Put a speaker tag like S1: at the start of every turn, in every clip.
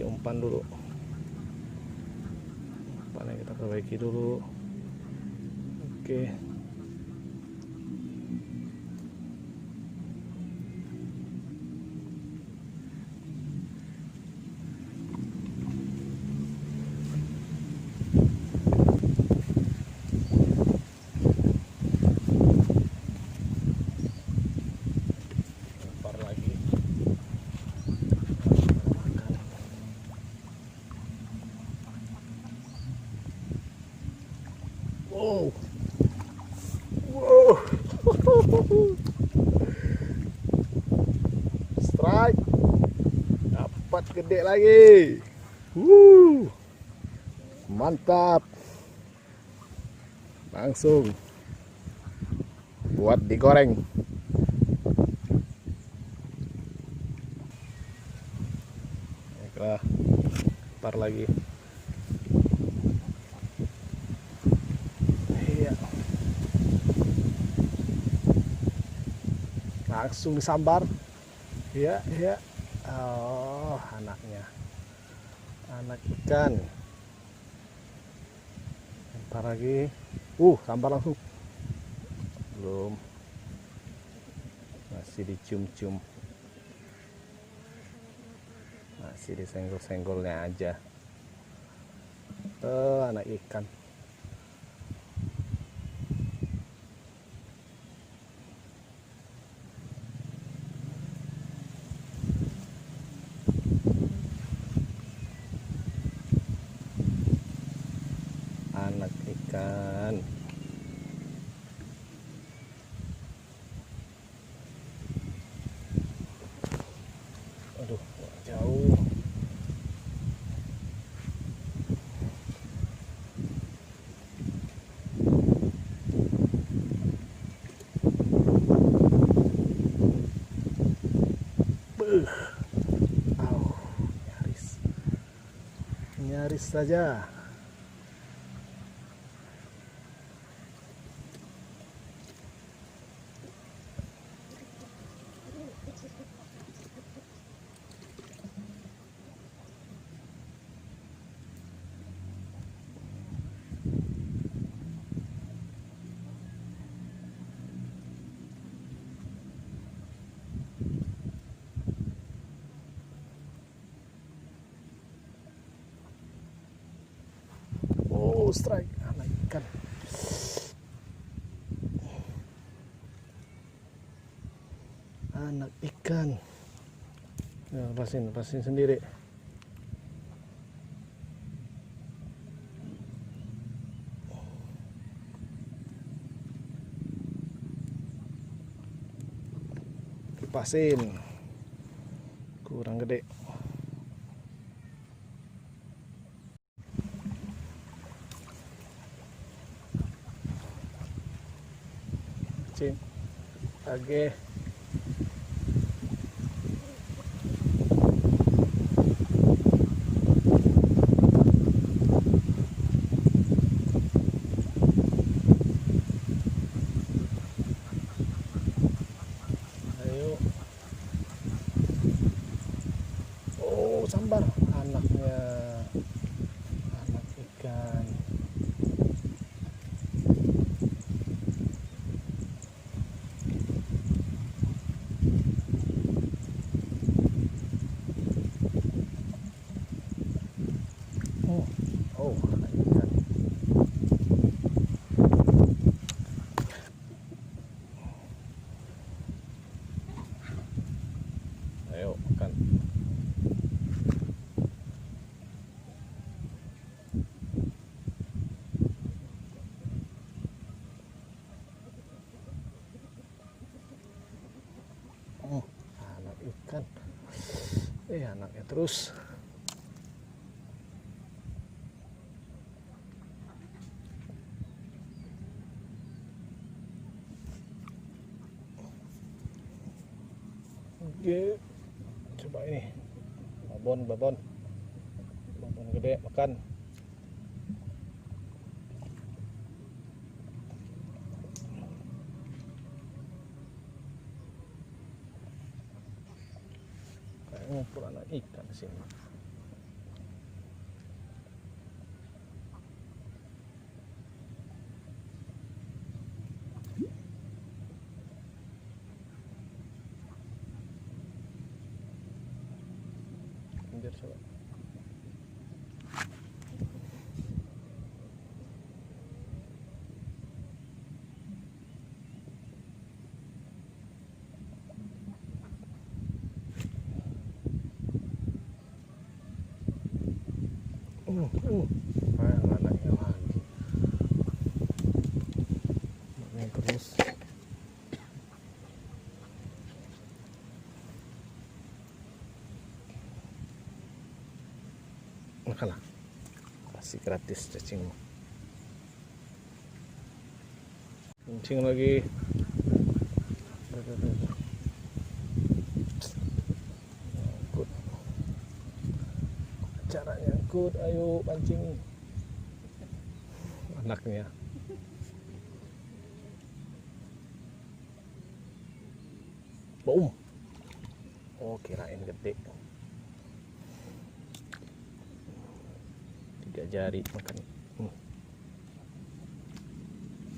S1: umpan dulu. Umpannya kita perbaiki dulu. Oke. Wow, wow, strike, dapat gede lagi. Mantap, langsung buat digoreng. Baiklah, tar lagi. Langsung disambar. Iya, iya. Oh, anaknya. Anak ikan. Ntar lagi. Sambar langsung. Belum. Masih dicium-cium. Masih disenggol-senggolnya aja. Anak ikan. Anak ikan. Aduh, jauh. Nyaris saja. Strike, anak ikan. Anak ikan. Ya, lepasin sendiri. Lepasin. Kurang gede. Oke. Ayo. Sambar anaknya. Anak ikan. Anak ikan. Ayo makan. Anak ikan. Anaknya terus. Oke, coba ini babon gede, makan. Kayak ngumpul anak ikan di sini. Biar coba. Anaknya lagi. Anaknya terus. Makanlah. Kasih gratis cacingmu. Kencing lagi. Nyangkut. Cara nyangkut, ayo pancing. Anaknya. Boom. Oh, kirain gede. 3 jari makan.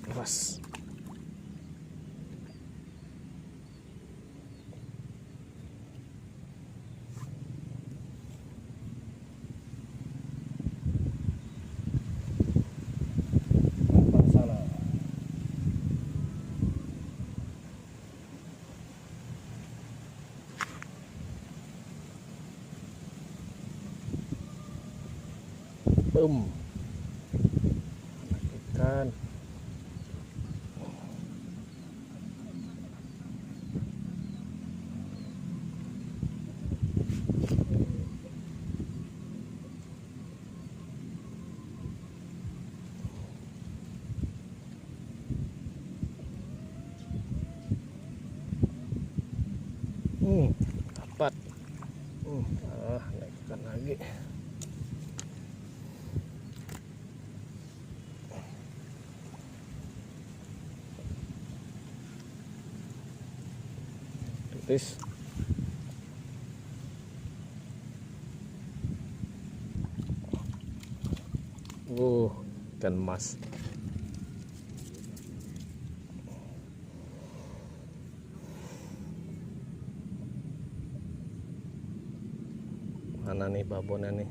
S1: Lepas. Sana. Boom. Ikan. Dapat. Naikkan lagi. Tulis. Ikan emas. Mana nih babonnya nih?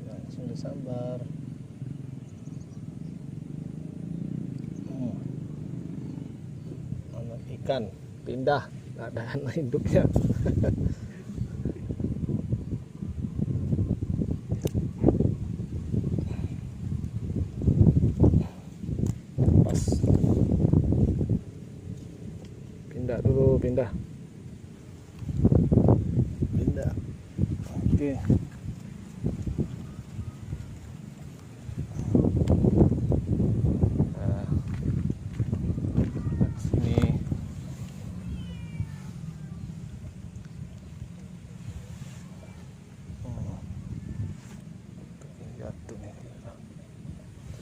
S1: Langsung disambar. Anak ikan pindah, nggak ada anak induknya. Pas. Pindah dulu, pindah. Oke.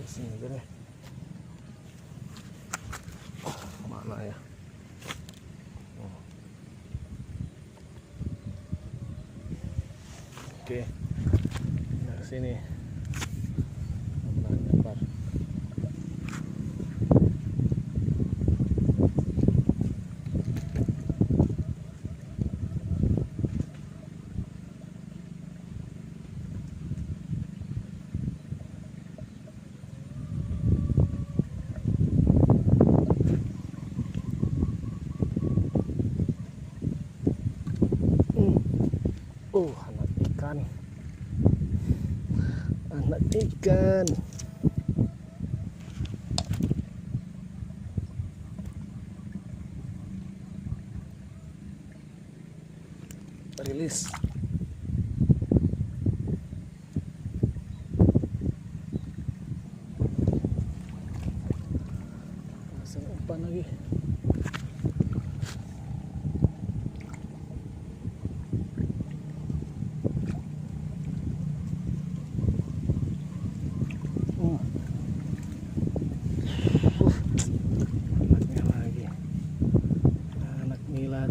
S1: Sini deh. Mana ya? Oke. Nah, sini. Nyebar. Anak ikan. Anak ikan. Rilis. Pasang umpan lagi.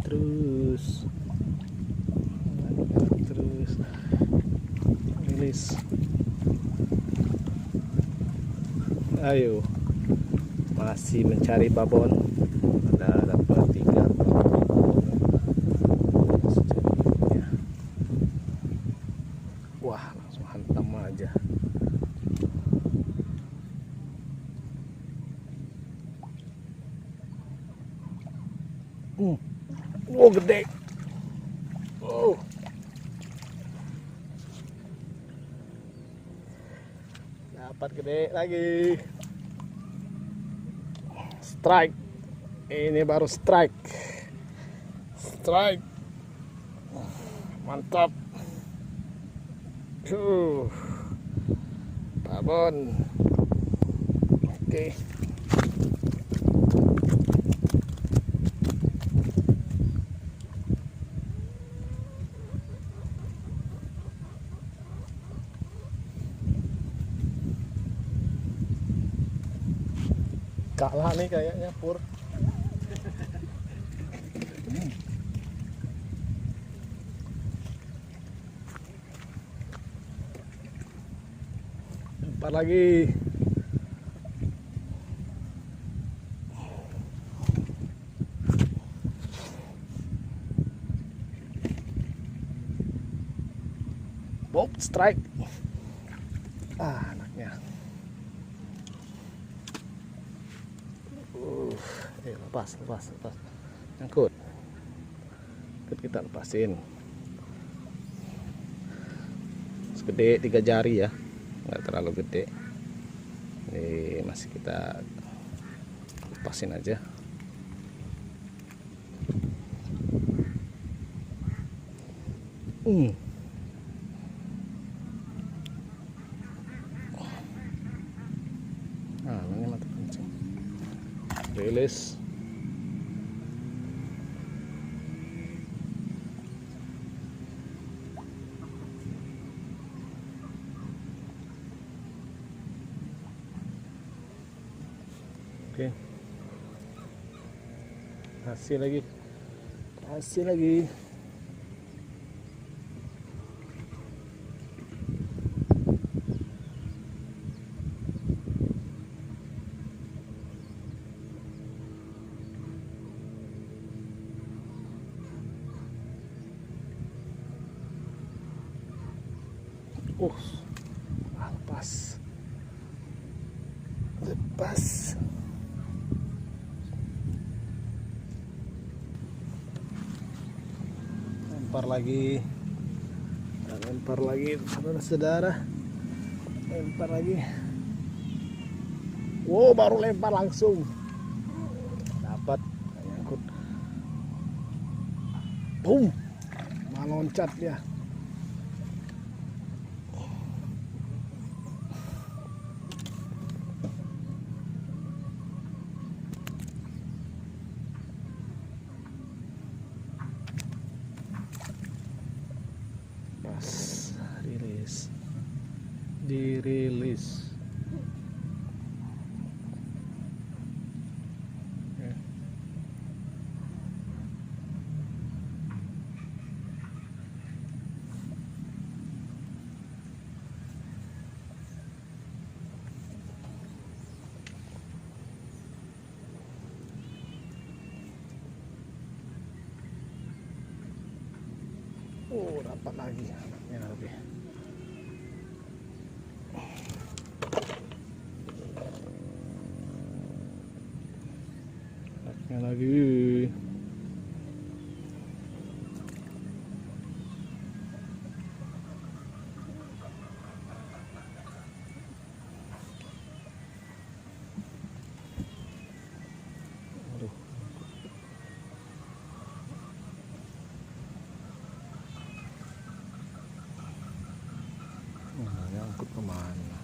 S1: terus, terus, rilis. Ayo, masih mencari babon. Ada dapat 3 babon. Wah, langsung hantam aja. Oh, gede. Oh. Dapat gede lagi. Strike. Ini baru strike. Strike. Mantap. Babon. Oke. Kalah nih kayaknya Pur. Lempar lagi. Bob strike. Anaknya. Lepas. Nyangkut. Kita lepasin. Segede 3 jari ya, nggak terlalu gede. Ini masih kita lepasin aja. Nah, ini mata pancing. Rilis. Oke. Hasil lagi. Lepas. Lempar lagi, saudara-saudara. Lempar lagi. Wow, baru lempar langsung dapat, nyangkut. Boom, meloncat dia. Dirilis. Oh, dapat lagi anaknya lebih. Anaknya lagi. Aduh. Nyangkut kemana?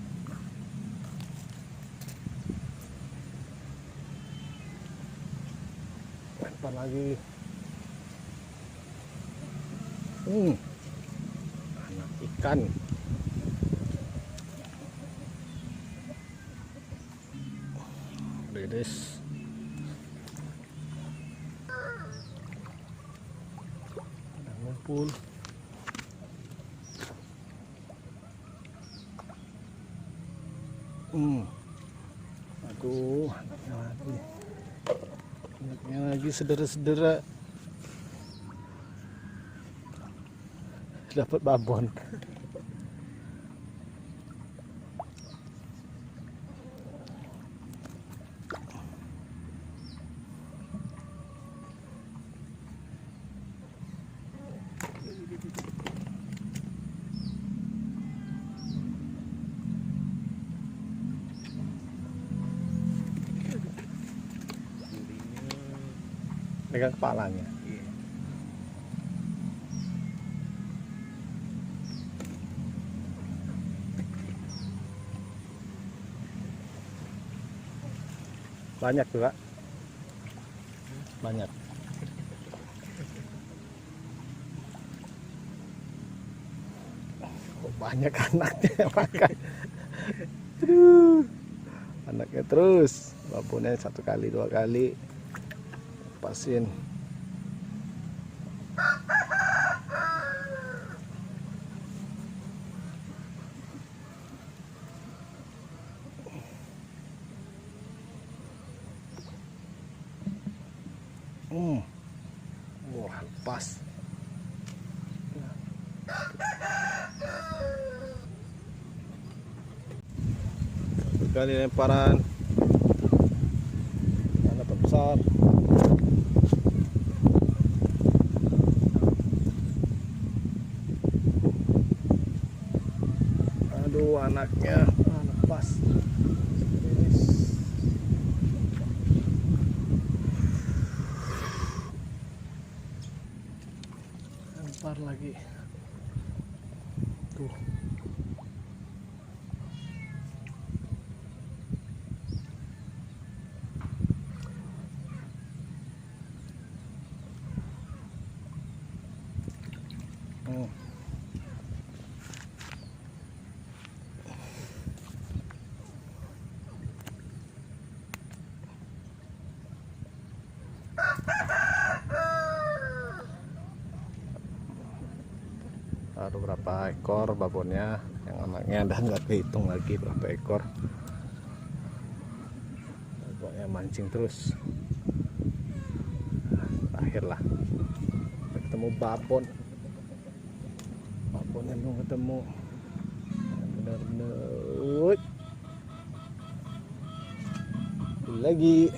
S1: Lempar lagi. Anak ikan. Rilis. kumpul. Aduh, anaknya lagi sedera-sedera. Dapat babon. Pegang kepalanya. Banyak juga. Banyak. Oh, banyak anaknya makan. Aduh. Anaknya terus. Babonnya 1 kali 2 kali. Pasin. Wah, lepas. Satu kali lemparan. Dapat besar. Aduh, anaknya lepas. Lempar lagi. Tuh. Baru berapa ekor babonnya, yang anaknya ada nggak kehitung lagi berapa ekor. Pokoknya mancing terus. Akhirlah ketemu babon yang belum ketemu benar-benar lagi.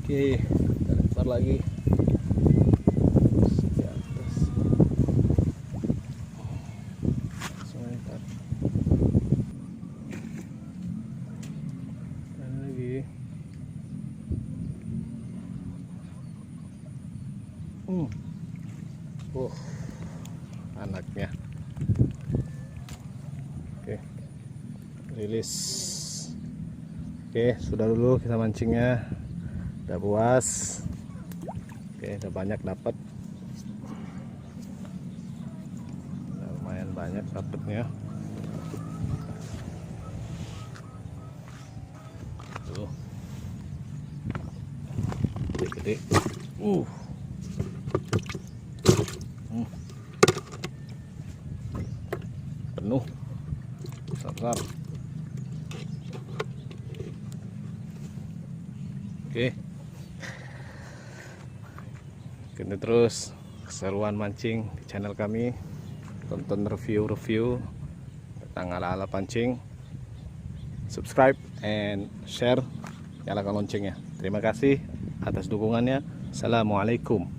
S1: Oke, kita lempar lagi di atas. Langsung lempar. Dan lagi. Anaknya. Oke, rilis. Oke, sudah dulu kita mancingnya. Udah puas. Oke, udah banyak dapat. Lumayan banyak dapatnya. Tuh. Gede-gede. Penuh. Besar. Oke. Ikuti terus keseruan mancing di channel kami. Tonton review tentang ala-ala pancing. Subscribe and share, nyalakan loncengnya. Terima kasih atas dukungannya. Assalamualaikum.